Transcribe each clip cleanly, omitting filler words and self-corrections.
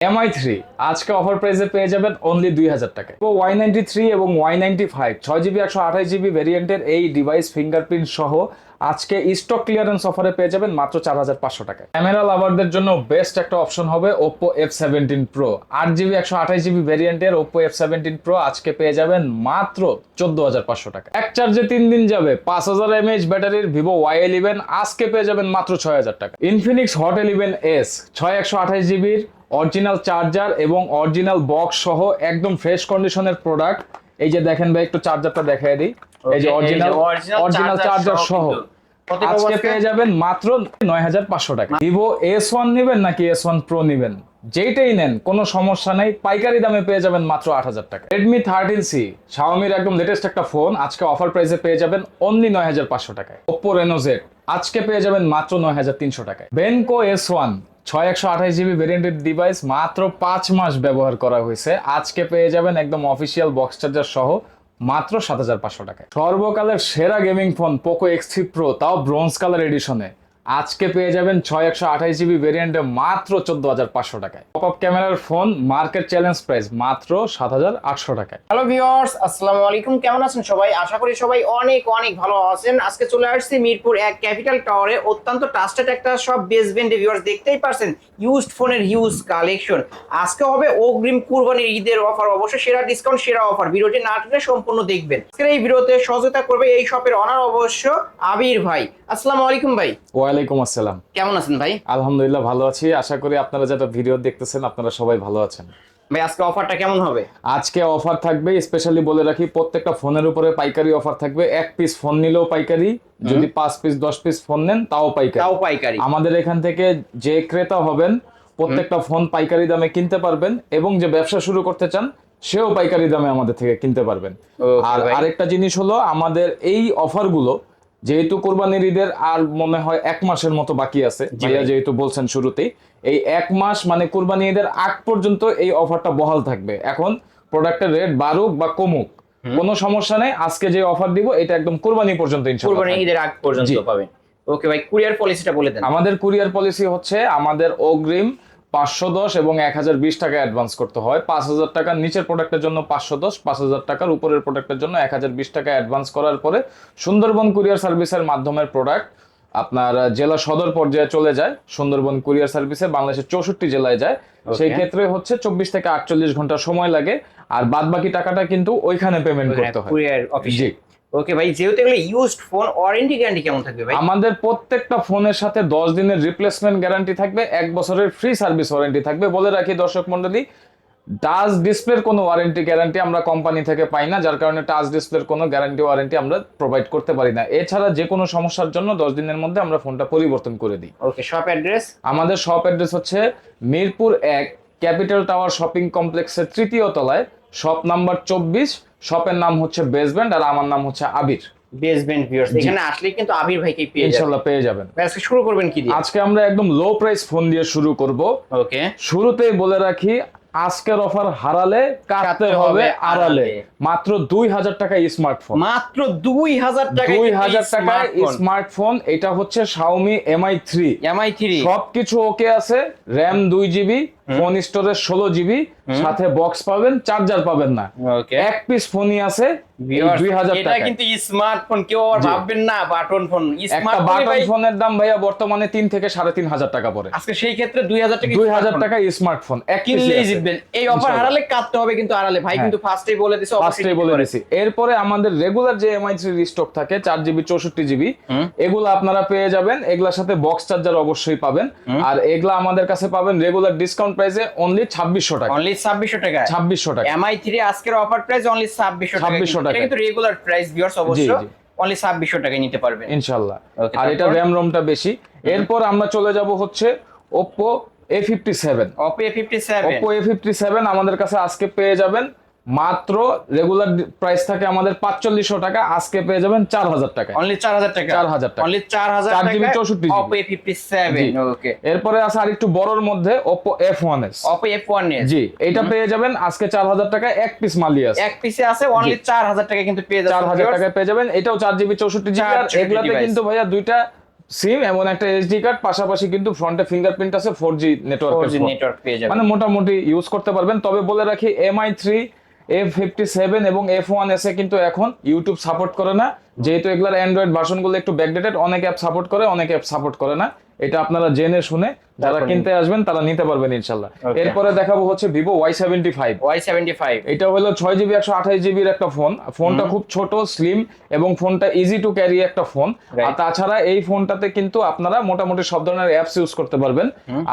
MI3 আজকে offer প্রাইসে পেয়ে যাবেন অনলি 2000 টাকায়। Y93 এবং Y95 6GB 128GB ভেরিয়েন্টের এই ডিভাইস ফিঙ্গারপ্রিন্ট সহ আজকে স্টক ক্লিয়ারেন্স অফারে পেয়ে যাবেন মাত্র 4500 টাকায়। ক্যামেরা লাভারদের জন্য বেস্ট একটা অপশন হবে Oppo F17 Pro 8GB 128GB ভেরিয়েন্টের Oppo F17 Pro আজকে পেয়ে যাবেন মাত্র 14500 টাকা। এক চার্জে 3 দিন যাবে 5000 mAh ব্যাটারির Vivo Y11 আজকে পেয়ে যাবেন মাত্র 6000 টাকা। Infinix Hot 11s 6128GB original charger এবং অরিজিনাল বক্স সহ একদম ফ্রেশ কন্ডিশনের প্রোডাক্ট। এই যে দেখেন ভাই, একটু চার্জারটা দেখাই দিই। এই যে অরিজিনাল চার্জার সহ আজকে পেয়ে যাবেন মাত্র 9500 টাকা। Vivo S1 নেবেন নাকি S1 Pro নেবেন, যেইটাই নেন কোনো সমস্যা নেই, পাইকারি দামে পেয়ে যাবেন মাত্র 8000 টাকা। Redmi 13C Xiaomi-র একদম লেটেস্ট একটা ফোন আজকে অফার প্রাইসে পেয়ে যাবেন অনলি 9500 টাকায়। Oppo Reno Z আজকে পেয়ে যাবেন মাত্র 9300 টাকায়। Benko S1 6128GB ভেরিয়েন্টের ডিভাইস মাত্র 5 মাস ব্যবহার করা হয়েছে, আজকে পেয়ে যাবেন একদম অফিসিয়াল বক্স চার্জার সহ মাত্র 7500 টাকায়। সর্বকালের সেরা gaming phone Poco X3 Pro তাও ব্রোঞ্জ কালার এডিশনে আজকে পেয়ে যাবেন 6128GB ভেরিয়েন্টে মাত্র 14500 টাকায়। পপ আপ ক্যামেরার ফোন মার্কেট চ্যালেঞ্জ প্রাইস মাত্র 7800 টাকায়। হ্যালো ভিউয়ার্স, আসসালামু আলাইকুম। কেমন আছেন সবাই? আশা করি সবাই অনেক অনেক ভালো আছেন। আজকে চলে আসছি মিরপুর 1 ক্যাপিটাল টাওয়ারে, অত্যন্ত ট্রাস্টেড একটা শপ বেসমেন্টে। ভিউয়ার্স দেখতেই পারছেন ইউজড ফোনের হিউজ কালেকশন। আজকে হবে অগ্রিম কুরবানির ঈদের অফার, অবশ্যই সেরা ডিসকাউন্ট সেরা অফার। ভিডিওটি না টেনে সম্পূর্ণ দেখবেন। আজকের এই ভিডিওতে সহযোগিতা করবে এই শপের অনার অবশ্য আবির ভাই। আসসালামু আলাইকুম ভাই। ওয়ালাইকুম আসসালাম। কেমন আছেন ভাই? আলহামদুলিল্লাহ ভালো আছি, আশা করি আপনারা যারা ভিডিও দেখতেছেন আপনারা সবাই ভালো আছেন। ভাই আজকে অফারটা কেমন হবে? আজকে অফার থাকবে, স্পেশালি বলে রাখি, প্রত্যেকটা ফোনের উপরে পাইকারি অফার থাকবে। 1 পিস ফোন নিলেও পাইকারি, যদি 5 পিস 10 পিস ফোন নেন তাও পাইকারি। আমাদের এখান থেকে যে ক্রেতা হবেন প্রত্যেকটা ফোন পাইকারি দামে কিনতে পারবেন, এবং যে ব্যবসা শুরু করতে চান সেও পাইকারি দামে আমাদের থেকে কিনতে পারবেন। আর আরেকটা জিনিস হলো, আমাদের এই অফারগুলো যেহেতু কোরবানির ঈদের আর মনে হয় 1 মাসের মতো বাকি আছে, ভাইয়া যেহেতু বলছেন শুরুতেই, এই 1 মাস মানে কোরবানি ঈদের আগ পর্যন্ত এই অফারটা বহাল থাকবে। এখন প্রোডাক্টের রেট বাড়ুক বা কমুক কোনো সমস্যা নেই, আজকে যে অফার দিব এটা একদম কোরবানি পর্যন্ত ইনশাআল্লাহ, কুরবানি ঈদের আগ পর্যন্ত পাবেন। ওকে ভাই, কুরিয়ার পলিসিটা বলে দেন। আমাদের কুরিয়ার পলিসি হচ্ছে, আমাদের অগ্রিম 510 এবং 1020 টাকা অ্যাডভান্স করতে হয়। 5000 টাকার নিচের প্রোডাক্টের জন্য 510, 5000 টাকার উপরের প্রোডাক্টের জন্য 1020 টাকা অ্যাডভান্স করার পরে সুন্দরবন কুরিয়ার সার্ভিসের মাধ্যমে প্রোডাক্ট আপনার জেলা সদর পর্যায়ে চলে যায়। সুন্দরবন কুরিয়ার সার্ভিসে বাংলাদেশের 64 জেলায় যায়। সেই ক্ষেত্রে হচ্ছে 24 থেকে 48 ঘন্টা সময় লাগে, আর বাদ বাকি টাকাটা কিন্তু ওইখানে পেমেন্ট করতে হয় কুরিয়ার অফিসে। ওকে ভাই, যেহেতু এগুলো ইউজড ফোন, ওয়ারেন্টি গ্যারান্টি কেমন থাকবে ভাই? আমাদের প্রত্যেকটা ফোনের সাথে 10 দিনের রিপ্লেসমেন্ট গ্যারান্টি থাকবে, 1 বছরের ফ্রি সার্ভিস ওয়ারেন্টি থাকবে। বলে রাখি দর্শক মণ্ডলী, টাচ ডিসপ্লের কোনো ওয়ারেন্টি গ্যারান্টি আমরা কোম্পানি থেকে পাই না, যার কারণে টাচ ডিসপ্লের কোনো গ্যারান্টি ওয়ারেন্টি আমরা প্রোভাইড করতে পারি না। এছাড়া যে কোনো সমস্যার জন্য 10 দিনের মধ্যে আমরা ফোনটা পরিবর্তন করে দিই। ওকে, শপ অ্যাড্রেস? আমাদের শপ অ্যাড্রেস হচ্ছে মিরপুর 1 ক্যাপিটাল টাওয়ার শপিং কমপ্লেক্সের 3য় তলায়, শপ নাম্বার 24। শপের নাম হচ্ছে বেসমেন্ট, আর আমার নাম হচ্ছে আবির। বেসমেন্ট ভিউয়ার্স, এখানে আসলে কিন্তু আবির ভাইকে পেয়ে যাবেন, ইনশাআল্লাহ পেয়ে যাবেন। আজকে শুরু করবেন কি দিয়ে? আজকে আমরা একদম লো প্রাইস ফোন দিয়ে শুরু করব। ওকে, শুরুতেই বলে রাখি, আজকের অফার হারালে কাটতে হবে আড়ালে। মাত্র 2000 টাকায় স্মার্টফোন, মাত্র 2000 টাকা, 2000 টাকায় স্মার্টফোন। এটা হচ্ছে Xiaomi Mi3। সবকিছু ওকে আছে, RAM 2GB, phone storage 16GB, সাথে বক্স পাবেন, চার্জার পাবেন না। ওকে, 1 পিস ফোনই আছে 2000 এটা টাকা। কিন্তু স্মার্টফোন, কেউ আর ভাববেন না বাটন ফোন। একটা বাটন ফোনের দাম ভাইয়া বর্তমানে 3 থেকে 3500 টাকা পড়ে। আজকে সেই ক্ষেত্রে 2000 টাকা স্মার্টফোন কিনলেই জিতবেন। এই অফার হারালে কাটতে হবে কিন্তু আড়ালে। ভাই কিন্তু ফার্স্টেই বলে দিছে, ফার্স্টেই বলে দিছি। এরপরে আমাদের রেগুলার যে Mi3 স্টক থাকে 4GB 64GB, এগুলো আপনারা পেয়ে যাবেন। এগুলোর সাথে বক্স চার্জার অবশ্যই পাবেন, আর এগুলা আমাদের কাছে পাবেন রেগুলার ডিসকাউন্ট প্রাইসে অনলি 2600 টাকা। অনলি 2600 টাকা। 2600 টাকা Mi3 আজকের অফার প্রাইস অনলি 2600 টাকা। এটা কিন্তু রেগুলার প্রাইস ভিউয়ার্স, অবশ্য অনলি 2600 টাকায় নিতে পারবেন ইনশাআল্লাহ। আর এটা RAM ROM-টা বেশি। এরপর আমরা চলে যাব হচ্ছে Oppo A57। Oppo A57 আমাদের কাছে আজকে পেয়ে যাবেন মাত্র, রেগুলার প্রাইস থাকে আমাদের 4500 টাকা, আজকে পেয়ে যাবেন 4000 টাকা। অনলি 4000 টাকা। 4000 টাকা, অনলি 4000 টাকা। 4GB 64GB Oppo A57। ওকে, এরপরে আছে আরেকটু বড়র মধ্যে Oppo F1s। জি, এটা পেয়ে যাবেন আজকে 4000 টাকায়। 1 পিস মালই আছে, 1 পিসে আছে, অনলি 4000 টাকা কিন্তু পেয়ে যাবেন। 4000 টাকায় পেয়ে যাবেন। এটাও 4GB 64GB। আর এগুলাতে কিন্তু ভাইয়া দুইটা সিম এমন একটা এসডি কার্ড, পাশাপাশি কিন্তু ফ্রন্টে ফিঙ্গারপ্রিন্ট আছে, 4G 4G নেটওয়ার্ক নেটওয়ার্ক পেয়ে যাবেন। মানে মোটামুটি ইউজ করতে পারবেন। তবে বলে রাখি MI3, F57 এবং F1S এ কিন্তু এখন ইউটিউব সাপোর্ট করে না, যেহেতু এগুলার অ্যান্ড্রয়েড ভার্সনগুলো একটু ব্যাকডেটেড। অনেক অ্যাপ সাপোর্ট করে, অনেক অ্যাপ সাপোর্ট করে না। এটা আপনারা জেনে শুনে যারা তারপর কিনতে আসবেন তারা নিতে পারবেন ইনশাল্লাহ। Okay. এরপরে দেখাবো হচ্ছে ভিভো Y75। Y75 এটা হলো 6GB 128GB এর একটা ফোন। ফোনটা খুব ছোট, স্লিম এবং ফোনটা ইজি টু ক্যারি একটা ফোন। Right. আর তাছাড়া এই ফোনটাতে কিন্তু আপনারা মোটামুটি সব ধরনের অ্যাপস ইউজ করতে পারবেন।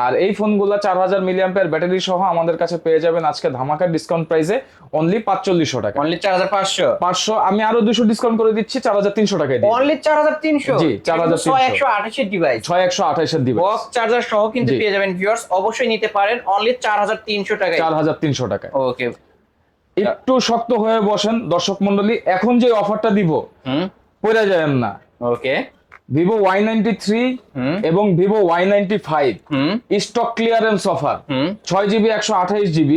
আর এই ফোনগুলো 4000 মিলিঅ্যাম্পিয়ার ব্যাটারি সহ আমাদের কাছে পেয়ে যাবেন আজকে ধামাকা ডিসকাউন্ট প্রাইসে অনলি 4500 টাকা। অনলি 4500। 500 আমি আরো 200 ডিসকাউন্ট করে দিচ্ছি, 4300 টাকায় দিই। অনলি 4300। জি, 4300 6128 এর ডিভাইস, 6128 এর দিবেন, বক্স চার্জার সহ কিন্তু জি। পেয়ে যাবেন ভিউয়ার্স, অবশ্যই নিতে পারেন অনলি 4300 টাকায়। 4300 টাকায়। ওকে, একটু শক্ত হয়ে বসেন দর্শক মন্ডলী, এখন যে অফারটা দিব পড়ে যাবেন না। ওকে, ভিভো Y93 এবং Vivo Y95 stock clearance offer, 6GB 128GB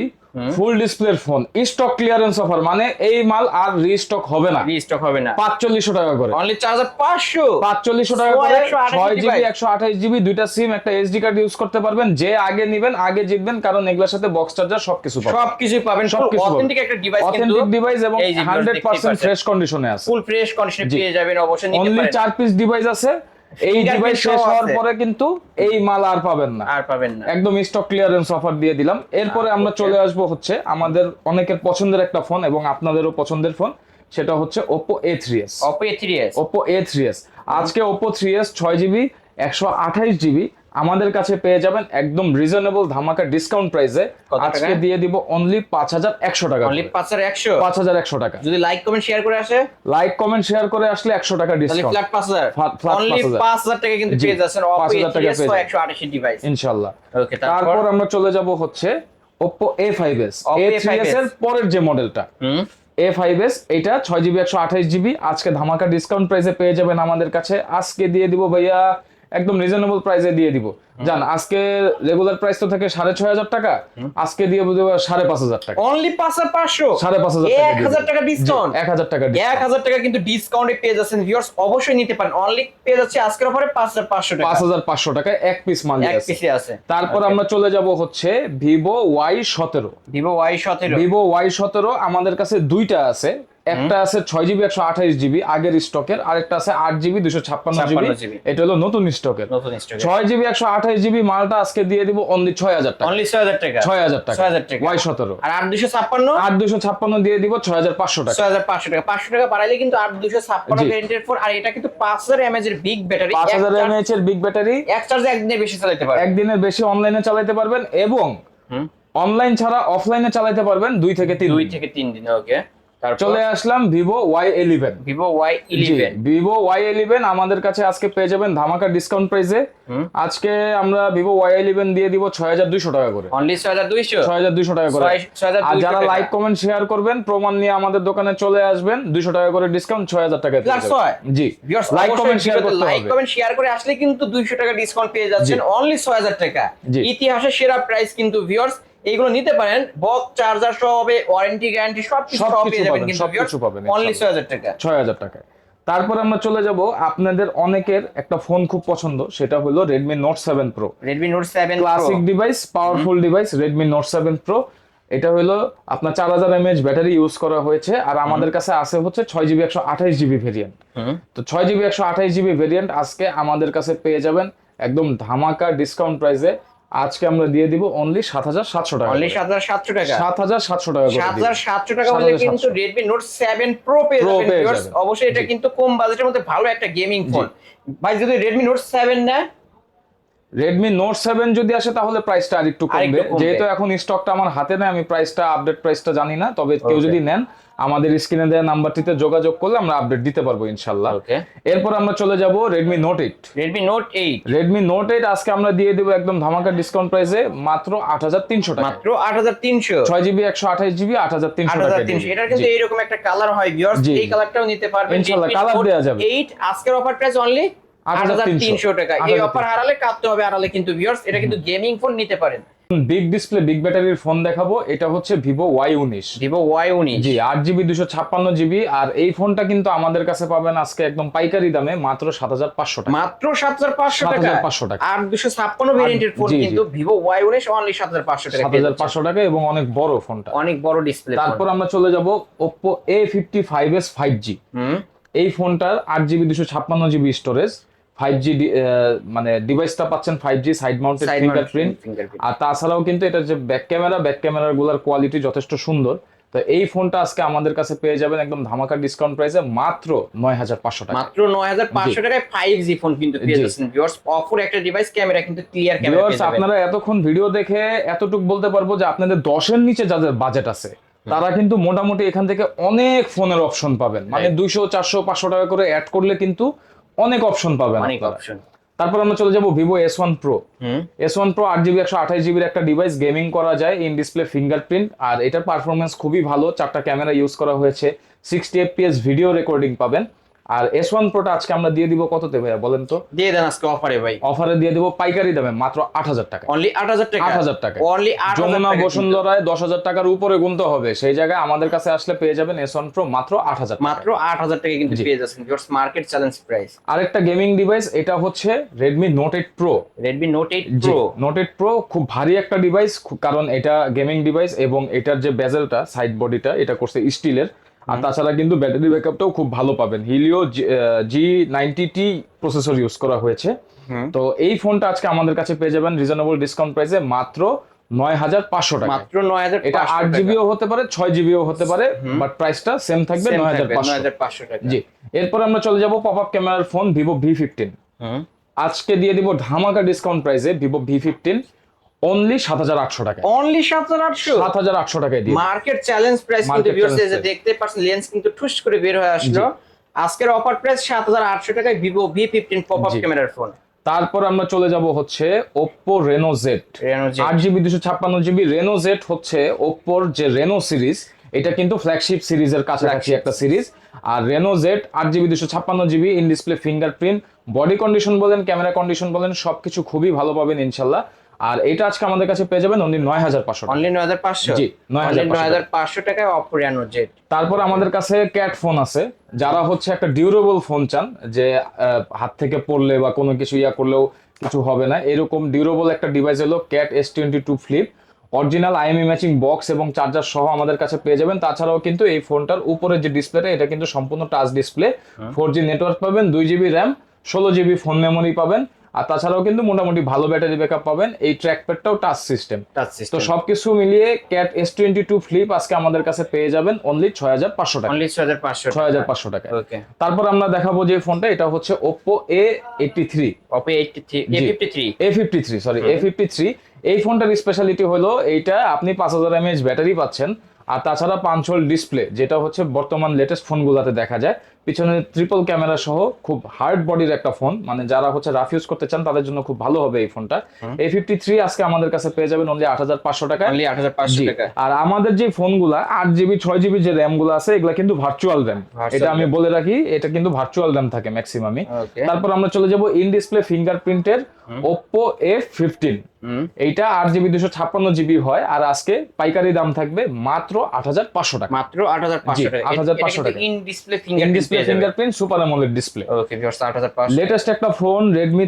ফুল ডিসপ্লের ফোন, স্টক ক্লিয়ারেন্স অফার, মানে এই মাল আর রিস্টক হবে না। রিস্টক হবে না। 4500 টাকা করে, অনলি 4500। 4500 টাকা করে 6GB device। 128GB দুইটা সিম, একটা এসডি কার্ড ইউজ করতে পারবেন। যে আগে নেবেন আগে জিতবেন, কারণ এগুলোর সাথে বক্স চার্জার সবকিছু পাবেন। সবকিছু পাবেন, সবকিছু পাবেন। অথেন্টিক একটা ডিভাইস, কিন্তু অথেন্টিক ডিভাইস এবং এই যে viewers দেখতেই 100% পাচ্ছেন। ফ্রেশ কন্ডিশনে আছে। ফুল ফ্রেশ কন্ডিশনে জি। পেয়ে যাবেন, অবশ্যই নিতে অনলি পারেন। 4 পিস ডিভাইস আছে। এই Fingerprint ডিভাইস সহ শেষ হওয়ার আছে। পরে কিন্তু এই মাল আর পাবেন না, আর পাবেন না। একদম স্টক ক্লিয়ারেন্স অফার দিয়ে দিলাম। এরপরে আমরা চলে আসবো হচ্ছে আমাদের অনেকের পছন্দের একটা ফোন এবং আপনাদেরও পছন্দের ফোন, সেটা হচ্ছে Oppo A3s। Oppo A3s। Oppo A3s আজকে Oppo 3s 6GB 128GB আমাদের কাছে পেয়ে যাবেন একদম রিজনেবল ধামাকা ডিসকাউন্ট প্রাইসে। কত টাকা? আজকে দিয়ে দিব অনলি 5100 টাকা। অনলি 5100। 5100 টাকা। যদি লাইক কমেন্ট শেয়ার করে আসে, লাইক কমেন্ট শেয়ার করে আসলে 100 টাকা তাহলে ডিসকাউন্ট, ফ্ল্যাট 5000। flat অনলি 5000 5000 টাকা কিন্তু জি, পেয়ে যাচ্ছেন Oppo 5000 টাকা A3s পেয়ে যাবেন। 128 ডিভাইস। ইনশাআল্লাহ। ওকে, তারপর আমরা চলে যাব হচ্ছে Oppo A5s। Oppo A3s এর পরের যে মডেলটা A5s, এটা 6GB 128GB আজকে ধামাকা ডিসকাউন্ট প্রাইসে পেয়ে যাবেন আমাদের কাছে। আজকে দিয়ে দিব ভাইয়া একদম রিজনেবল প্রাইসে দিয়ে দিব। জান আজকে রেগুলার প্রাইস তো থাকে 6500 টাকা, আজকে দিয়ে দিব 5500 টাকা। অনলি 5500। 5500 1000 টাকা ডিসকাউন্ট। 1000 টাকা ডিসকাউন্ট। 1000 টাকা কিন্তু ডিসকাউন্টে পেয়ে যাচ্ছেন ভিউয়ার্স, অবশ্যই নিতে পারেন। অনলি পেয়ে যাচ্ছে আজকের অফারে 5500 টাকা। 5500 টাকায় এক পিস মাল এক আছে। পিসে আছে। তারপর আমরা চলে যাব হচ্ছে Vivo Y17। Vivo Y17। Vivo Y17 আমাদের কাছে দুইটা আছে। একটা আছে 6GB 128GB আগের স্টকের, আরেকটা আছে 8GB 256GB, এটা হলো নতুন স্টকের। নতুন স্টক। 6GB 128GB মালটা আজকে দিয়ে দিব অনলি 6000 টাকা। অনলি 6000 টাকা। 6000 টাকা 6000 টাকা। Y17। আর 8256 8256 দিয়ে দিব 6500 টাকা। 6500 টাকা। 500 টাকা বাড়াইলে কিন্তু 8256 জি। ভেরিয়েন্টের ফোন। আর এটা কিন্তু 5000 mAh এর বিগ ব্যাটারি। 5000 mAh এর বিগ ব্যাটারি, এক চার্জে একদিনে বেশি চালাতে পারবেন। একদিনের বেশি অনলাইনে চালাতে পারবেন এবং অনলাইন ছাড়া অফলাইনে চালাতে পারবেন 2 থেকে 3 2 দিন। থেকে 3 দিন। ওকে, তারপর চলে আসলাম Vivo Y11। Vivo Y11। Vivo Y11 আমাদের কাছে আজকে পেয়ে যাবেন ধামাকা ডিসকাউন্ট প্রাইসে। আজকে আমরা Vivo Y11 দিয়ে দিব 6200 টাকা করে। অনলি 6200। 6200 টাকা করে। 6200 আর যারা টাকা। লাইক কমেন্ট শেয়ার করবেন, প্রমাণ নিয়ে আমাদের দোকানে চলে আসবেন, 200 টাকা করে ডিসকাউন্ট, 6000 টাকা পেয়ে Plus হয়? যাবেন। জি, ভিউয়ার্স লাইক কমেন্ট শেয়ার করতে লাইক হবে। কমেন্ট শেয়ার করে আসলে কিন্তু 200 টাকা ডিসকাউন্ট পেয়ে যাচ্ছেন অনলি 6000 টাকা। জি। ইতিহাসের সেরা প্রাইস কিন্তু ভিউয়ার্স, এইগুলো নিতে পারেন। বক্স চার্জার সহ হবে, ওয়ারেন্টি গ্যারান্টি সবকিছু সহ পেয়ে যাবেন কিন্তু সবকিছু পাবেন অনলি 6000 টাকা। 6000 টাকায়। তারপর আমরা চলে যাব আপনাদের অনেকের একটা ফোন খুব পছন্দ, সেটা হলো Redmi Note 7 Pro। Redmi Note 7 Pro classic device, powerful device Redmi Note 7 Pro। এটা হলো আপনার 4000 mAh ব্যাটারি ইউজ করা হয়েছে। আর আমাদের কাছে আছে হচ্ছে 6GB 128GB ভেরিয়েন্ট। তো 6GB 128GB ভেরিয়েন্ট আজকে আমাদের কাছে পেয়ে যাবেন একদম ধামাকা ডিসকাউন্ট প্রাইসে। আজকে আমরা দিয়ে দিব অনলি 7700 টাকা। অনলি 7700 টাকা। 7700 টাকা করে দিব। 7700 টাকা হলে কিন্তু 7700 Redmi Note 7 Pro পেয়ে Pro যাবেন পেয়ে ভিউয়ার্স। যাবেন। অবশ্যই এটা কিন্তু কম বাজেটের মধ্যে ভালো একটা গেমিং ফোন। ভাই যদি Redmi Note 7 নেয়, Redmi Note 7 যদি আসে তাহলে প্রাইসটা আরেকটু কমবে। যেহেতু এখন স্টকটা আমার হাতে নেই, আমি প্রাইসটা আপডেট প্রাইসটা জানি না। তবে কেউ যদি নেন আমাদের স্ক্রিনে দেওয়া নাম্বারটিতে যোগাযোগ করলে আমরা আপডেট দিতে পারবো ইনশাআল্লাহ। ওকে, এরপর আমরা চলে যাব Redmi Note 8। Redmi Note 8। Redmi Note 8 আজকে আমরা দিয়ে দেব একদম ধামাকা ডিসকাউন্ট প্রাইসে মাত্র 8300 টাকা। মাত্র 8300। 6GB 128GB 8300 টাকা। 8300। এটার কিন্তু এইরকম একটা কালার হয় ভিউয়ার্স, জি। এই কালারটাও নিতে পারবেন। ইনশাআল্লাহ Redmi কালার Note দেয়া যাবে। 8 আজকের অফার প্রাইস অনলি 8300 টাকা। এই 8300 অফার হারালে কাটতে হবে, হারালে কিন্তু ভিউয়ার্স এটা কিন্তু গেমিং ফোন নিতে পারেন। বিগ ডিসপ্লে বিগ ব্যাটারির ফোন দেখাবো। এটা হচ্ছে ভিভো Y19। Vivo Y19 জি, 8 জিবি 256 জিবি। আর এই ফোনটা কিন্তু আমাদের কাছে পাবেন আজকে একদম পাইকারি দামে মাত্র 7,500 টাকা। মাত্র 7,500 টাকা। 7,500 টাকা। 8 256 ভেরিয়েন্টের ফোন জি, জি। কিন্তু Vivo Y19 অনলি 7,500 টাকা। 7,500 টাকা এবং অনেক বড় ফোনটা। অনেক বড় ডিসপ্লে। তারপর আমরা চলে যাব Oppo A55s 5G। এই ফোনটার 8 জিবি 256 জিবি স্টোরেজ, 5G মানে ডিভাইসটা পাচ্ছেন 5G সাইড মাউন্টেড ফিঙ্গারপ্রিন্ট। আর তাছাড়াও কিন্তু এটা যে ব্যাক ক্যামেরার গুলার কোয়ালিটি যথেষ্ট সুন্দর। তো এই ফোনটা আজকে আমাদের কাছে পেয়ে যাবেন একদম ধামাকা ডিসকাউন্ট প্রাইসে মাত্র 9,500 টাকা। মাত্র 9,500 টাকায় 5G ফোন কিন্তু পেয়ে যাচ্ছেন ভিউয়ার্স। অফার একটা ডিভাইস, ক্যামেরা কিন্তু ক্লিয়ার ক্যামেরা পেয়ে যাবেন। আপনারা এতক্ষণ ভিডিও দেখে এতটুকু বলতে পারবো যে আপনাদের 10-এর নিচে যাদের বাজেট আছে তারা কিন্তু মোটামুটি এখান থেকে অনেক ফোনের অপশন পাবেন। মানে 200 400 500 টাকা করে অ্যাড করলে কিন্তু অনেক অপশন পাবেন অনেক আপনারা। অপশন। তারপর আমরা চলে যাব Vivo S1 Pro। S1 Pro 8 GB 128 জিবির একটা ডিভাইস, গেমিং করা যায়, ইন ডিসপ্লে ফিঙ্গারপ্রিন্ট। আর এটার পারফরমেন্স খুবই ভালো, 4টা ক্যামেরা ইউজ করা হয়েছে, 60 fps ভিডিও রেকর্ডিং পাবেন। আর S1 Pro টা আজকে আমরা দিয়ে দিব কততে ভাইয়া বলেন তো? দিয়ে দেন আজকে অফারে ভাই। অফারে দিয়ে দিব পাইকারি দামে মাত্র 8,000 টাকা। অনলি 8,000 টাকা। 8,000 টাকা। অনলি 8,000 যমুনা টাকা। বসুন্ধরায় 10,000 টাকার উপরে গুনতে হবে, সেই জায়গায় আমাদের কাছে আসলে পেয়ে যাবেন S1 Pro মাত্র 8,000 টাকা। মাত্র 8,000 টাকা কিন্তু পেয়ে যাচ্ছেন ভিউয়ার্স, মার্কেট চ্যালেঞ্জ প্রাইস। আরেকটা গেমিং ডিভাইস, এটা হচ্ছে Redmi Note 8 Pro। Redmi Note 8 Pro। Note 8 Pro খুব ভারী একটা ডিভাইস, কারণ এটা গেমিং ডিভাইস এবং এটার যে বেজেলটা সাইড বডিটা এটা করছে স্টিলের। আর তাছাড়া কিন্তু ব্যাটারি ব্যাকআপটাও খুব ভালো পাবেন। হিলিও G90T প্রসেসর ইউজ করা হয়েছে। তো এই ফোনটা আজকে আমাদের কাছে পেয়ে যাবেন রিজনেবল ডিসকাউন্ট প্রাইসে মাত্র 9,500 টাকা। মাত্র 9,500 এটা 8 জিবিও হতে পারে 6 জিবিও হতে পারে, বাট প্রাইসটা সেম থাকবে 9,500 টাকা। জি। এরপর আমরা চলে যাব পপ আপ ক্যামেরার ফোন Vivo V15। আজকে দিয়ে দিব ধামাকা ডিসকাউন্ট প্রাইসে Vivo V15 অনলি 7,800 টাকা। অনলি 7,800। 7,800 টাকায় দিয়ে মার্কেট চ্যালেঞ্জ প্রাইস কিন্তু ভিউয়ার্স, এই যে দেখতে পাচ্ছেন লেন্স কিন্তু ঠুস করে বের হয়ে আসলো। আজকের অফার প্রাইস 7,800 টাকায় Vivo V15 পপ আপ ক্যামেরার ফোন। তারপর আমরা চলে যাব হচ্ছে Oppo Reno Z। 8 GB 256 GB Reno Z হচ্ছে Oppoর যে Reno সিরিজ, এটা কিন্তু ফ্ল্যাগশিপ সিরিজের কাছাকাছি একটা সিরিজ। আর Reno Z 8 GB 256 GB, in display fingerprint, body condition বলেন ক্যামেরা কন্ডিশন বলেন সবকিছু খুবই ভালো পাবেন ইনশাল্লাহ। আর এটা আজকে আমাদের কাছে পেয়ে যাবেন অনলি 9,500 টাকা। অনলি 9,500। জি, 9,500 টাকায় Oppo Reno Z। তারপর আমাদের কাছে ক্যাট ফোন আছে, যারা হচ্ছে একটা ডিউরেবল ফোন চান, যে হাত থেকে পড়লে বা কোনো কিছু ইয়া করলেও কিছু হবে না, এরকম ডিউরেবল একটা ডিভাইস হলো cat S22 flip. Original IMEI matching box এবং চার্জার সহ আমাদের কাছে পেয়ে যাবেন। তাছাড়াও কিন্তু এই ফোনটার উপরে যে ডিসপ্লেটা এটা কিন্তু সম্পূর্ণ টাচ ডিসপ্লে, 4G নেটওয়ার্ক পাবেন, 2 GB RAM, 16 GB phone memory পাবেন। আর তাছাড়াও কিন্তু মোটামুটি ভালো ব্যাটারি ব্যাকআপ পাবেন। এই ট্র্যাকপ্যাডটাও টাচ সিস্টেম। তো সবকিছু মিলিয়ে ক্যাট S22 ফ্লিপ আজকে আমাদের কাছে পেয়ে যাবেন অনলি 6,500 টাকা। অনলি 6,500 টাকা। ওকে। তারপর আমরা দেখাবো যে ফোনটা, এটা হচ্ছে Oppo A83। Oppo A53 sorry A53। এই ফোনটার স্পেশালিটি হলো এইটা আপনি 5,000 mAh ব্যাটারি পাচ্ছেন, আর তাছাড়া 5 হোল ডিসপ্লে, যেটা হচ্ছে বর্তমান লেটেস্ট ফোনগুলোতে দেখা যায়। পিছনে ট্রিপল ক্যামেরা সহ খুব হার্ড বডির একটা ফোন, মানে যারা হচ্ছে রাফ ইউজ করতে চান তাদের জন্য খুব ভালো হবে এই ফোনটা। A53 আজকে আমাদের কাছে পেয়ে যাবেন অনলি 8,500 টাকা। অনলি 8,500 টাকা। আর আমাদের যে ফোনগুলা 8 GB 6 GB যে র্যাম গুলো আছে এগুলা কিন্তু ভার্চুয়াল র্যাম, এটা আমি বলে রাখি, এটা কিন্তু ভার্চুয়াল র্যাম থাকে ম্যাক্সিমামই। তারপর আমরা চলে যাব ইন ডিসপ্লে ফিঙ্গারপ্রিন্টের Oppo A15। এইটা 8 GB 256 GB হয়, আর আজকে পাইকারি দাম থাকবে মাত্র 8,500 টাকা। মাত্র 8,500 টাকা। 8,500 টাকা। In display fingerprint super AMOLED display. Okay viewers, 8,500। Latest একটা ফোন Redmi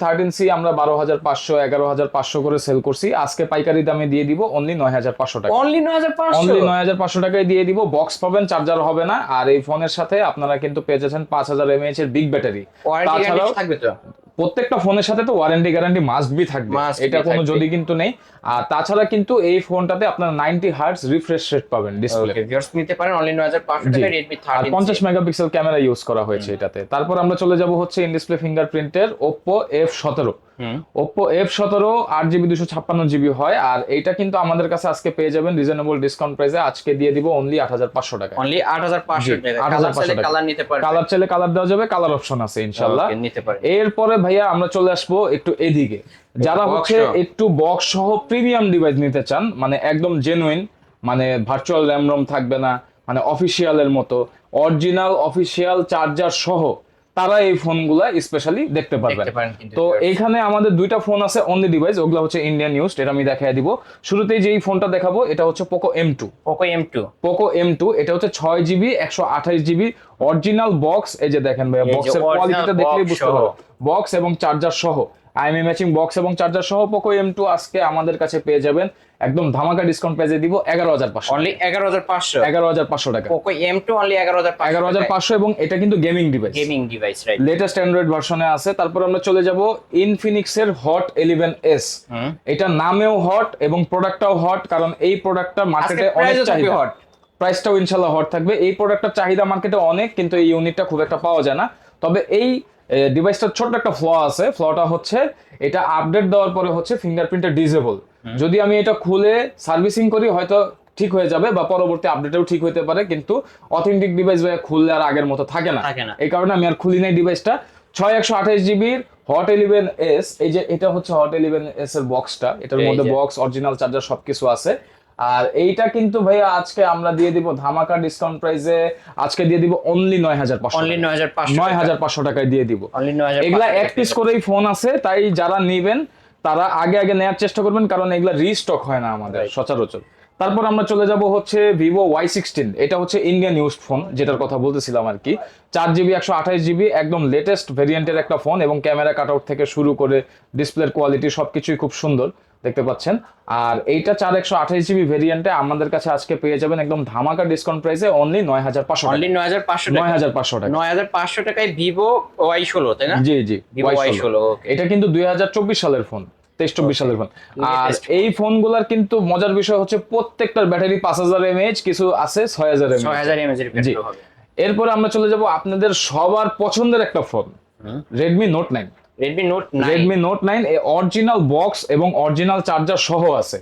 13C আমরা 12,500 11,500 করে সেল করছি, আজকে পাইকারি দামে দিয়ে দিব অনলি 9,500 টাকা। অনলি 9,500। অনলি 9,500 টাকায় দিয়ে দিব। বক্স পাবেন, চার্জার হবে না। আর এই ফোনের সাথে আপনারা কিন্তু পেয়ে যাচ্ছেন 5,000 mAh এর বিগ ব্যাটারি। ওয়ারেন্টি গ্যারান্টি থাকবে তো? প্রত্যেকটা ফোনের সাথে তো ওয়ারেন্টি গ্যারান্টি মাস্ট বি থাকবে, এটা কোনো যদি কিন্তু নেই। আর তাছাড়া কিন্তু এই ফোনটাতে আপনারা 90 হার্টজ রিফ্রেশ রেট পাবেন ডিসপ্লে। ওকে ভিউয়ার্স, নিতে পারেন অনলি 9,500 টাকায় Redmi 13C। আর 50 মেগাপিক্সেল ক্যামেরা ইউজ করা হয়েছে এটাতে। তারপর আমরা চলে যাব হচ্ছে ইন ডিসপ্লে ফিঙ্গারপ্রিন্টের Oppo F17। Oppo F17 8 GB 256 GB হয়, আর এইটা কিন্তু আমাদের কাছে আজকে পেয়ে যাবেন রিজনেবল ডিসকাউন্ট প্রাইসে। আজকে দিয়ে দিব অনলি 8,500 টাকা। অনলি 8,500 টাকা। 8,500 টাকা। কালার নিতে পারবেন, কালার চাইলে কালার দেওয়া যাবে, কালার অপশন আছে ইনশাআল্লাহ। নিতে পারেন। এরপরে ভাইয়া আমরা চলে আসবো একটু এদিকে, যারা হচ্ছে একটু বক্স সহ প্রিমিয়াম ডিভাইস নিতে চান, মানে একদম জেনুইন, মানে ভার্চুয়াল র্যাম রম থাকবে না, মানে অফিসিয়ালের মতো অরিজিনাল অফিসিয়াল চার্জার সহ তারা এই ফোনগুলা স্পেশালি দেখতে পারবেন। কিন্তু তো এইখানে আমাদের দুইটা ফোন আছে অনলি ডিভাইস, ওগুলো হচ্ছে ইন্ডিয়ান ইউজড, এটা আমি দেখাই দিব। শুরুতেই যেই ফোনটা দেখাবো এটা হচ্ছে পোকো M2। পোকো M2 এটা হচ্ছে 6GB 128GB অরিজিনাল বক্স। এই যে দেখেন ভাইয়া, বক্সের কোয়ালিটিটা দেখলেই বুঝতে পারবেন, বক্স এবং চার্জার সহ, আইএমআই ম্যাচিং বক্স এবং চার্জার সহ পোকো M2 আজকে আমাদের কাছে পেয়ে যাবেন একদম ধামাকা ডিসকাউন্ট প্রাইসে দিব 11,500, অনলি 11,500 টাকা। পোকো M2 অনলি 11,500 এবং এটা কিন্তু gaming device, right, latest Android ভার্সনে আছে। তারপর আমরা চলে যাব ইনফিনিক্সের হট 11s। এটা নামেও হট এবং প্রোডাক্টটাও হট, কারণ এই প্রোডাক্টটা মার্কেটে অনেক চাহিদা, হট প্রাইসটাও ইনশাআল্লাহ হট থাকবে। এই প্রোডাক্টটার চাহিদা মার্কেটে অনেক, কিন্তু এই ইউনিটটা খুব একটা পাওয়া যায় না। তবে এই ডিভাইসটার ছোট্ট একটা ফ্ল আছে, ফ্লটা হচ্ছে এটা আপডেট দেওয়ার পরে হচ্ছে ফিঙ্গারপ্রিন্টটা ডিসেবল। যদি আমি এটা খুলে সার্ভিসিং করি হয়তো ঠিক হয়ে যাবে বা পরবর্তী আপডেটেও ঠিক হতে পারে, কিন্তু অথেন্টিক ডিভাইস ভাই খুললে আর আগের মতো থাকে না। এই কারণে আমি আর খুলি নাই ডিভাইসটা। 6128GBর হট 11s, এই যে এটা হচ্ছে হট 11s এর বক্সটা, এটার মধ্যে বক্স, অরিজিনাল চার্জার সবকিছু আছে। আর এইটা কিন্তু ভাইয়া আজকে আমরা দিয়ে দিব ধামাকা ডিসকাউন্ট প্রাইসে, আজকে দিয়ে দিব অনলি 9,500 টাকায় দিয়ে দিব। এগুলা এক পিস করেই ফোন আছে, তাই যারা নেবেন তারা আগে নেওয়ার চেষ্টা করবেন, কারণ এগুলা রিস্টক হয় না আমাদের সচরাচর। তারপর আমরা চলে যাব হচ্ছে ভিভো Y16। এটা হচ্ছে ইন্ডিয়ান ইউজড ফোন, যেটার কথা বলতেছিলাম আর কি। 4GB 128GB একদম লেটেস্ট ভেরিয়েন্টের একটা ফোন, এবং ক্যামেরা কাটআউট থেকে শুরু করে ডিসপ্লের কোয়ালিটি সবকিছুই খুব সুন্দর দেখতে পাচ্ছেন। আর এইটা 4128GB ভেরিয়েন্টে আমাদের কাছে আজকে পেয়ে যাবেন একদম ধামাকা ডিসকাউন্ট প্রাইসে অনলি 9,500 অনলি 9,500 টাকা। 9,500 টাকায় ভিভো Y16, তাই না? জি ভিভো Y16। এটা কিন্তু 2024 সালের ফোন, 23-24 সালের ফোন। আর এই ফোনগুলোর কিন্তু মজার বিষয় হচ্ছে প্রত্যেকটার ব্যাটারি 5000 mAh, কিছু আছে 6000 mAh এর ব্যাটারি হবে। এরপর আমরা চলে যাব আপনাদের সবার পছন্দের একটা phone, Redmi Note 9। Redmi Note 9 original box এবং অরিজিনাল চার্জার সহ আছে।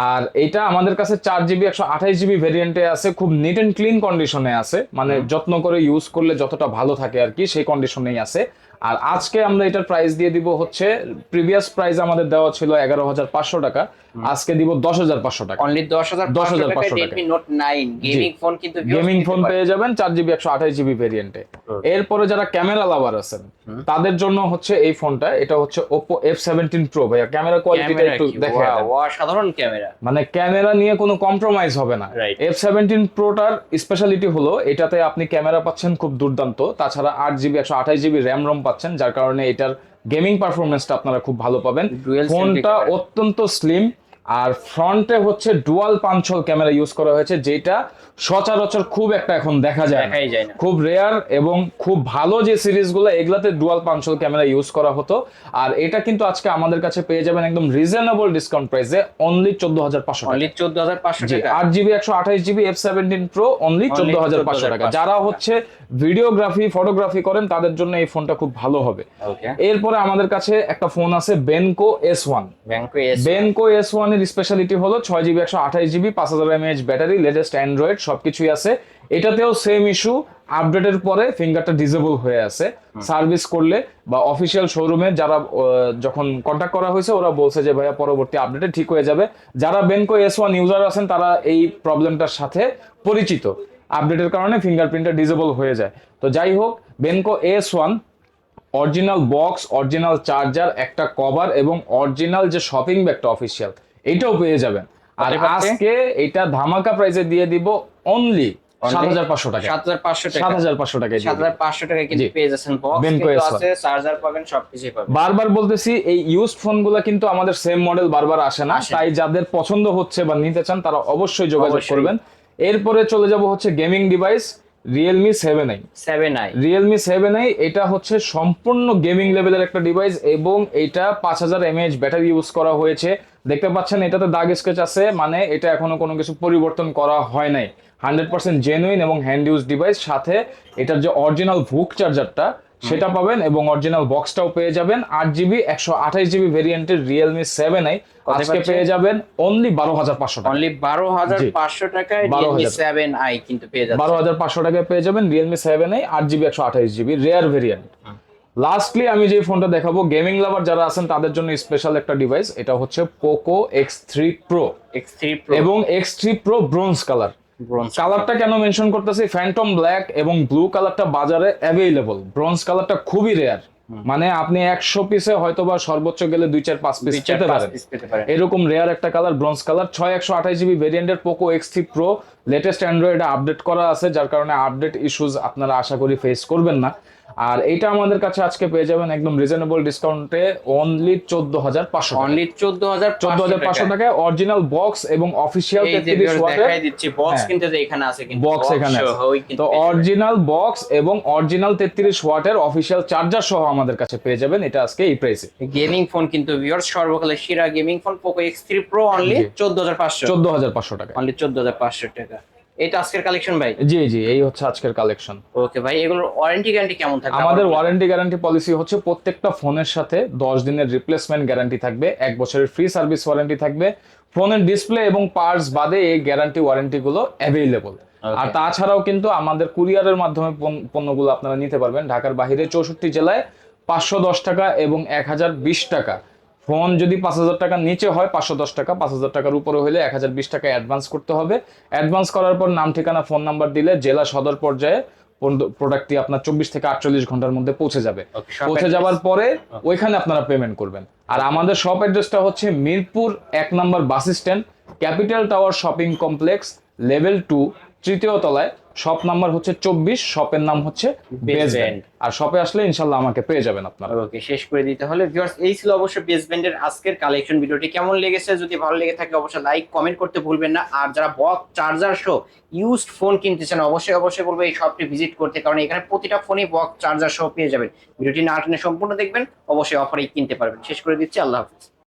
আর এটা আমাদের কাছে 4GB 128GB ভেরিয়েন্টে আছে, খুব নিট এন্ড ক্লিন কন্ডিশনে আছে, মানে যত্ন করে ইউজ করলে যতটা ভালো থাকে আর কি সেই কন্ডিশনেই আছে। আর আজকে আমরা এটার প্রাইস দিয়ে দিব হচ্ছে, প্রিভিয়াস প্রাইস আমাদের দেওয়া ছিল 11,500 টাকা, আজকে দিব 10,500 টাকা, অনলি 10,500 টাকায় Redmi Note 9 গেমিং ফোন, কিন্তু গেমিং ফোন পেয়ে যাবেন 4GB 128GB ভেরিয়েন্টে। এরপরে যারা ক্যামেরা লাভার আছেন তাদের জন্য হচ্ছে এই ফোনটা, এটা হচ্ছে Oppo F17 Pro। ভাইয়া ক্যামেরা কোয়ালিটিটা একটু দেখেন, অসাধারণ ক্যামেরা, মানে ক্যামেরা নিয়ে কোনো কম্প্রোমাইজ হবে না। F17 Proটার স্পেশালিটি হলো এটাতে আপনি ক্যামেরা পাচ্ছেন খুব দুর্দান্ত, তাছাড়া 8GB 128GB র্যাম রম পাচ্ছেন, যার কারণে এটার গেমিং পারফরমেন্সটা আপনারা খুব ভালো পাবেন। ফোনটা অত্যন্ত স্লিম, আর ফ্রন্টে হচ্ছে dual punch whole camera use করা হয়েছে, যেটা সচরাচর খুব একটা এখন দেখা যায় না, খুব রেয়ার, এবং খুব ভালো যে সিরিজগুলো এগুলাতে dual punch whole camera use করা হতো। আর এটা কিন্তু আজকে আমাদের কাছে পেয়ে যাবেন একদম রিজনেবল ডিসকাউন্ট প্রাইসে অনলি 14,500 টাকা। অনলি 14,500 টাকা। 8GB 128GB F17 Pro only 14,500 টাকা। যারা হচ্ছে ভিডিওগ্রাফি ফটোগ্রাফি করেন তাদের জন্য এই ফোনটা খুব ভালো হবে। এরপরে আমাদের কাছে একটা ফোন আছে বেনকো S1। বেনকো S1 এর স্পেশালিটি হলো 6GB 128GB 5000 mAh battery, latest Android সবকিছুই আছে। এটাতেও সেম ইস্যু, আপডেটের পরে ফিঙ্গারটা ডিসেবল হয়ে আছে। সার্ভিস করলে বা অফিসিয়াল শোরুমে যারা যখন কন্ট্যাক্ট করা হয়েছে ওরা বলছে যে ভাইয়া পরবর্তী আপডেটে ঠিক হয়ে যাবে। যারা বেনকো S1 ইউজার আছেন তারা এই প্রবলেমটার সাথে পরিচিত, আপডেটের কারণে ফিঙ্গারপ্রিন্টটা ডিসেবল হয়ে যায়। তো যাই হোক, Benco S1 original box, original charger, একটা কভার এবং অরিজিনাল যে শপিং ব্যাগটা অফিসিয়াল, এটাও পেয়ে যাবেন। আর আজকে এটা ধামাকা প্রাইসে দিয়ে দিব অনলি 7,500 টাকা। 7,500 টাকায় 7,500 টাকায় কিন্তু পেয়ে যাচ্ছেন বক্স, কিন্তু আছে চার্জার পাবেন, সবকিছুই পাবেন। বারবার বলতেছি এই ইউজড ফোনগুলো কিন্তু আমাদের সেম মডেল বারবার আসে না, তাই যাদের পছন্দ হচ্ছে বা নিতে চান তারা অবশ্যই যোগাযোগ করবেন। এরপরে চলে যাব হচ্ছে গেমিং ডিভাইস Realme 7i। এটা হচ্ছে সম্পূর্ণ গেমিং লেভেলের একটা ডিভাইস, এবং এটা 5000 mAh ব্যাটারি ইউজ করা হয়েছে। দেখতে পাচ্ছেন এটাতে দাগ স্কেচ আছে, মানে এটা এখনো কোনো কিছু পরিবর্তন করা হয় নাই। 100% জেনুইন এবং হ্যান্ড ইউজ ডিভাইস। সাথে এটার যে অরিজিনাল ভুক চার্জারটা সেটা পাবেন, এবং অরিজিনাল বক্সটাও পেয়ে যাবেন। 8GB 128GB ভেরিয়েন্টের Realme 7i আজকে পেয়ে যাবেন অনলি 12,500 টাকা। অনলি 12,500 টাকায় Realme 7i কিন্তু পেয়ে যাচ্ছেন। 12,500 টাকায় পেয়ে যাবেন Realme 7i 8GB 128GB rare variant. Lastly আমি যে ফোনটা দেখাবো, গেমিং লাভার যারা আছেন তাদের জন্য স্পেশাল একটা ডিভাইস, এটা হচ্ছে Poco X3 Pro এবং X3 Pro bronze colour. Bronze কালারটা কেন মেনশন করতেছি, ফ্যান্টম ব্ল্যাক এবং ব্লু কালারটা বাজারে অ্যাভেলেবল, ব্রোঞ্জ কালারটা খুবই রেয়ার। মানে আপনি 100 পিসে হয়তো বা সর্বোচ্চ গেলে 2-4-5 পিস পেতে পারেন, পেতে পারেন। এরকম রেয়ার একটা কালার ব্রোঞ্জ কালার। 6128GB ভেরিয়েন্টের পোকো X3 Pro লেটেস্ট অ্যান্ড্রয়েডে আপডেট করা আছে, যার কারণে আপডেট ইস্যুজ আপনারা আশা করি ফেস করবেন না। আর এইটা আমাদের কাছে আজকে পেয়ে যাবেন একদম রিজনেবল ডিসকাউন্টে অনলি 14,500 টাকা। অনলি 14,500 টাকায় অরিজিনাল বক্স এবং অফিসিয়াল এই যে 33 ভিউয়ার্স ওয়াটের দেখাই দিচ্ছি বক্স হ্যাঁ। কিনতে যে এখানে আছে কিন্তু বক্স এখানে আছে। সহ ওই কিন্তু তো পেয়ে যাবেন। অরিজিনাল বক্স এবং অরিজিনাল 33 ওয়াটের অফিসিয়াল চার্জার সহ আমাদের কাছে পেয়ে যাবেন এটা আজকে এই প্রাইসে। গেমিং ফোন কিন্তু ভিউয়ার্স সর্বকালের সেরা gaming phone Poco X3 Pro only জি। 14,500 14,500 টাকা। অনলি 14,500 টাকা। এটা আজকের কালেকশন ভাই। জি জি, এই হচ্ছে আজকের কালেকশন। ওকে ভাই, এগুলোর ওয়ারেন্টি গ্যারান্টি কেমন থাকবে? আমাদের ওয়ারেন্টি গ্যারান্টি পলিসি হচ্ছে প্রত্যেকটা ফোনের সাথে 10 দিনের রিপ্লেসমেন্ট গ্যারান্টি থাকবে, 1 বছরের ফ্রি সার্ভিস ওয়ারেন্টি থাকবে। ফোনের ডিসপ্লে এবং পার্টস বাদে এই গ্যারান্টি ওয়ারেন্টি গুলো অ্যাভেলেবল। আর তাছাড়াও কিন্তু আমাদের কুরিয়ারের মাধ্যমে পণ্যগুলো আপনারা নিতে পারবেন ঢাকার বাইরে 64 জেলায় 510 টাকা এবং 1020 টাকা। ফোন যদি 5,000 টাকার নিচে হয় 510 টাকা, 5,000 টাকার উপরে হলে 1020 টাকা অ্যাডভান্স করতে হবে। অ্যাডভান্স করার পর নাম ঠিকানা ফোন নাম্বার দিলে জেলা সদর পর্যায়ে প্রোডাক্টটি আপনার 24 থেকে 48 ঘন্টার মধ্যে পৌঁছে যাবে। পৌঁছে যাওয়ার পরে ওইখানে আপনারা পেমেন্ট করবেন। আর আমাদের শপ অ্যাড্রেসটা হচ্ছে মিরপুর 1 নম্বর bus stand, capital tower shopping complex, level 2, তৃতীয় তলায়। শপ নাম্বার হচ্ছে 24, শপের নাম হচ্ছে বেসব্যান্ড। আর শপে আসলে ইনশাল্লাহ আমাকে পেয়ে যাবেন আপনারা। ওকে, শেষ করে দিতে হলে ভিউয়ার্স এই ছিল অবশ্যই বেসব্যান্ডের আজকের কালেকশন। ভিডিওটি কেমন লেগেছে যদি ভালো লেগে থাকে অবশ্যই লাইক কমেন্ট করতে ভুলবেন না। আর যারা বক্স চার্জার সহ ইউজড ফোন কিনতে চান অবশ্যই বলবো এই শপটি ভিজিট করতে, কারণ এখানে প্রতিটা ফোনই বক্স চার্জার সহ পেয়ে যাবেন। ভিডিওটি না টেনে সম্পূর্ণ দেখবেন, অবশ্যই অফারেই কিনতে পারবেন। শেষ করে দিচ্ছি, আল্লাহ হাফেজ।